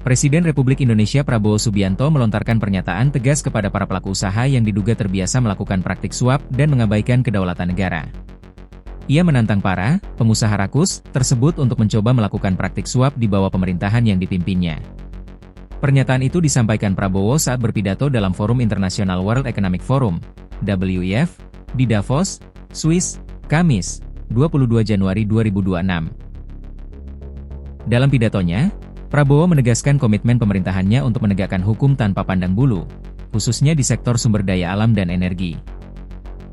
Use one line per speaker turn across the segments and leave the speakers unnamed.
Presiden Republik Indonesia Prabowo Subianto melontarkan pernyataan tegas kepada para pelaku usaha yang diduga terbiasa melakukan praktik suap dan mengabaikan kedaulatan negara. Ia menantang para pengusaha rakus tersebut untuk mencoba melakukan praktik suap di bawah pemerintahan yang dipimpinnya. Pernyataan itu disampaikan Prabowo saat berpidato dalam Forum Internasional World Economic Forum, WEF, di Davos, Swiss, Kamis, 22 Januari 2026. Dalam pidatonya, Prabowo menegaskan komitmen pemerintahannya untuk menegakkan hukum tanpa pandang bulu, khususnya di sektor sumber daya alam dan energi.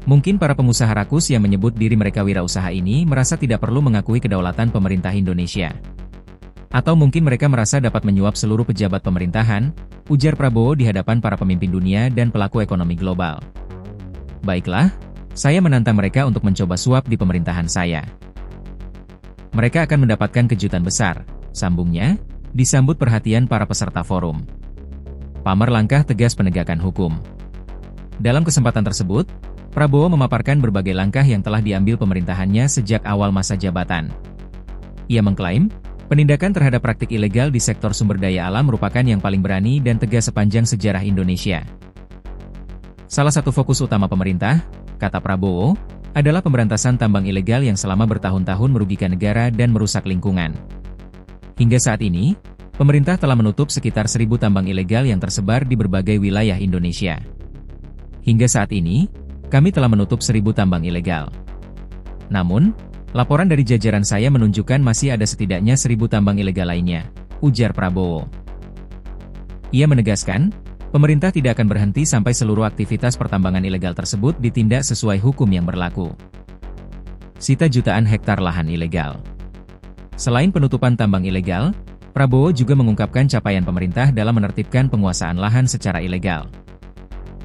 Mungkin para pengusaha rakus yang menyebut diri mereka wirausaha ini merasa tidak perlu mengakui kedaulatan pemerintah Indonesia. Atau mungkin mereka merasa dapat menyuap seluruh pejabat pemerintahan, ujar Prabowo di hadapan para pemimpin dunia dan pelaku ekonomi global. Baiklah, saya menantang mereka untuk mencoba suap di pemerintahan saya. Mereka akan mendapatkan kejutan besar, sambungnya, disambut perhatian para peserta forum. Pamer langkah tegas penegakan hukum. Dalam kesempatan tersebut, Prabowo memaparkan berbagai langkah yang telah diambil pemerintahannya sejak awal masa jabatan. Ia mengklaim, penindakan terhadap praktik ilegal di sektor sumber daya alam merupakan yang paling berani dan tegas sepanjang sejarah Indonesia. Salah satu fokus utama pemerintah, kata Prabowo, adalah pemberantasan tambang ilegal yang selama bertahun-tahun merugikan negara dan merusak lingkungan. Hingga saat ini, pemerintah telah menutup sekitar 1.000 tambang ilegal yang tersebar di berbagai wilayah Indonesia. Hingga saat ini, kami telah menutup 1.000 tambang ilegal. Namun, laporan dari jajaran saya menunjukkan masih ada setidaknya 1.000 tambang ilegal lainnya, ujar Prabowo. Ia menegaskan, pemerintah tidak akan berhenti sampai seluruh aktivitas pertambangan ilegal tersebut ditindak sesuai hukum yang berlaku. Sita jutaan hektar lahan ilegal. Selain penutupan tambang ilegal, Prabowo juga mengungkapkan capaian pemerintah dalam menertibkan penguasaan lahan secara ilegal.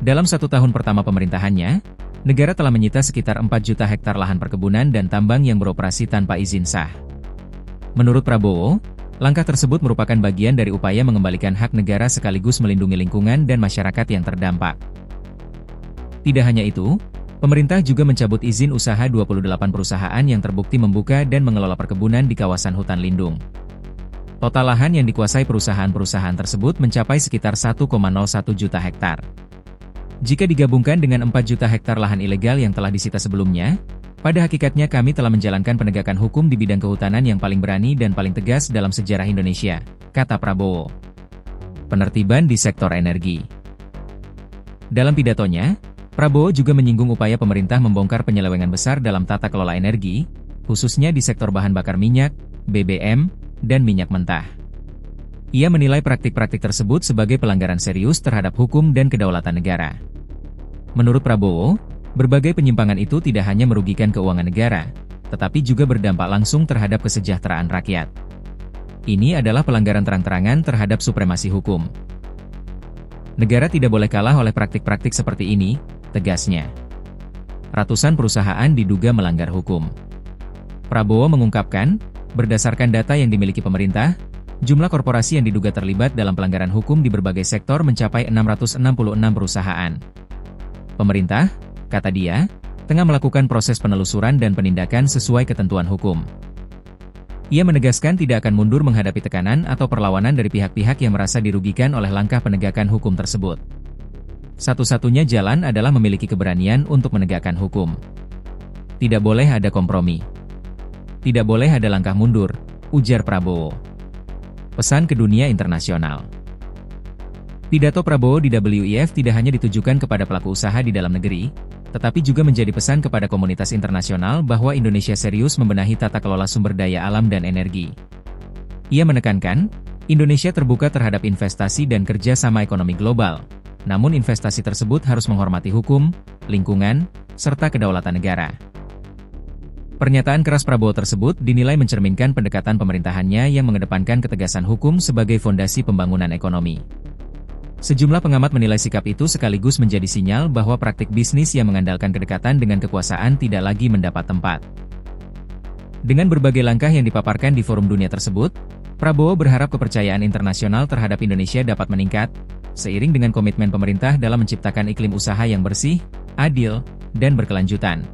Dalam 1 tahun pertama pemerintahannya, negara telah menyita sekitar 4 juta hektar lahan perkebunan dan tambang yang beroperasi tanpa izin sah. Menurut Prabowo, langkah tersebut merupakan bagian dari upaya mengembalikan hak negara sekaligus melindungi lingkungan dan masyarakat yang terdampak. Tidak hanya itu, pemerintah juga mencabut izin usaha 28 perusahaan yang terbukti membuka dan mengelola perkebunan di kawasan hutan lindung. Total lahan yang dikuasai perusahaan-perusahaan tersebut mencapai sekitar 1,01 juta hektar. Jika digabungkan dengan 4 juta hektar lahan ilegal yang telah disita sebelumnya, pada hakikatnya kami telah menjalankan penegakan hukum di bidang kehutanan yang paling berani dan paling tegas dalam sejarah Indonesia, kata Prabowo. Penertiban di sektor energi. Dalam pidatonya, Prabowo juga menyinggung upaya pemerintah membongkar penyelewengan besar dalam tata kelola energi, khususnya di sektor bahan bakar minyak, BBM, dan minyak mentah. Ia menilai praktik-praktik tersebut sebagai pelanggaran serius terhadap hukum dan kedaulatan negara. Menurut Prabowo, berbagai penyimpangan itu tidak hanya merugikan keuangan negara, tetapi juga berdampak langsung terhadap kesejahteraan rakyat. Ini adalah pelanggaran terang-terangan terhadap supremasi hukum. Negara tidak boleh kalah oleh praktik-praktik seperti ini, tegasnya. Ratusan perusahaan diduga melanggar hukum. Prabowo mengungkapkan, berdasarkan data yang dimiliki pemerintah, jumlah korporasi yang diduga terlibat dalam pelanggaran hukum di berbagai sektor mencapai 666 perusahaan. Pemerintah, kata dia, tengah melakukan proses penelusuran dan penindakan sesuai ketentuan hukum. Ia menegaskan tidak akan mundur menghadapi tekanan atau perlawanan dari pihak-pihak yang merasa dirugikan oleh langkah penegakan hukum tersebut. Satu-satunya jalan adalah memiliki keberanian untuk menegakkan hukum. Tidak boleh ada kompromi. Tidak boleh ada langkah mundur, ujar Prabowo. Pesan ke dunia internasional. Pidato Prabowo di WEF tidak hanya ditujukan kepada pelaku usaha di dalam negeri, tetapi juga menjadi pesan kepada komunitas internasional bahwa Indonesia serius membenahi tata kelola sumber daya alam dan energi. Ia menekankan, Indonesia terbuka terhadap investasi dan kerja sama ekonomi global, namun investasi tersebut harus menghormati hukum, lingkungan, serta kedaulatan negara. Pernyataan keras Prabowo tersebut dinilai mencerminkan pendekatan pemerintahannya yang mengedepankan ketegasan hukum sebagai fondasi pembangunan ekonomi. Sejumlah pengamat menilai sikap itu sekaligus menjadi sinyal bahwa praktik bisnis yang mengandalkan kedekatan dengan kekuasaan tidak lagi mendapat tempat. Dengan berbagai langkah yang dipaparkan di forum dunia tersebut, Prabowo berharap kepercayaan internasional terhadap Indonesia dapat meningkat, seiring dengan komitmen pemerintah dalam menciptakan iklim usaha yang bersih, adil, dan berkelanjutan.